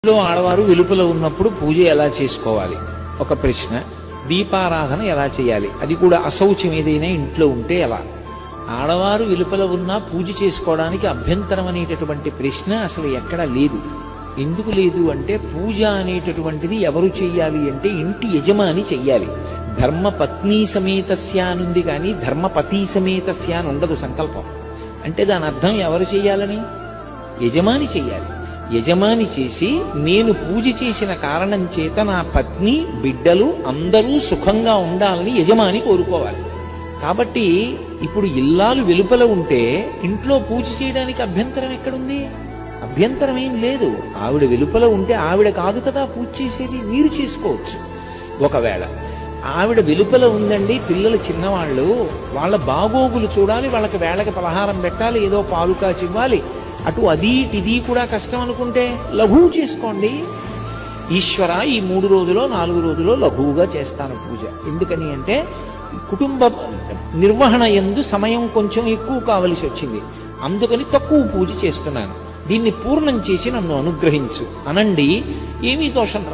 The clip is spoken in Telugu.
ఇంట్లో ఆడవారు వెలుపల ఉన్నప్పుడు పూజ ఎలా చేసుకోవాలి ఒక ప్రశ్న. దీపారాధన ఎలా చేయాలి, అది కూడా అశౌచం ఏదైనా ఇంట్లో ఉంటే ఎలా? ఆడవారు వెలుపల ఉన్నా పూజ చేసుకోవడానికి అభ్యంతరం అనేటటువంటి ప్రశ్న అసలు ఎక్కడా లేదు. ఎందుకు లేదు అంటే, పూజ అనేటటువంటిది ఎవరు చెయ్యాలి అంటే ఇంటి యజమాని చెయ్యాలి. ధర్మపత్ని సమేతస్య అనుంది కానీ ధర్మపతి సమేతస్య అని ఉండదు సంకల్పం. అంటే దాని అర్థం ఎవరు చెయ్యాలని? యజమాని చెయ్యాలి. యజమాని చేసి, నేను పూజ చేసిన కారణం చేత నా పత్ని బిడ్డలు అందరూ సుఖంగా ఉండాలని యజమాని కోరుకోవాలి. కాబట్టి ఇప్పుడు ఇల్లాలు వెలుపల ఉంటే ఇంట్లో పూజ చేయడానికి అభ్యంతరం ఎక్కడుంది? అభ్యంతరం ఏం లేదు. ఆవిడ వెలుపల ఉంటే ఆవిడ కాదు కదా పూజ చేసేది, మీరు చేసుకోవచ్చు. ఒకవేళ ఆవిడ వెలుపల ఉందండి, పిల్లలు చిన్నవాళ్ళు, వాళ్ళ బాగోగులు చూడాలి, వాళ్ళకి వేళకి పలహారం పెట్టాలి, ఏదో పాలు కాచి ఇవ్వాలి, అటు అది ఇది కూడా కష్టం అనుకుంటే లఘువు చేసుకోండి. ఈశ్వర ఈ 3 రోజులో 4 రోజులో లఘువుగా చేస్తాను పూజ. ఎందుకని అంటే కుటుంబ నిర్వహణ యందు సమయం కొంచెం ఎక్కువ కావలసి వచ్చింది, అందుకని తక్కువ పూజ చేస్తున్నాను, దీన్ని పూర్ణం చేసి నన్ను అనుగ్రహించు అనండి. ఏమీ దోషం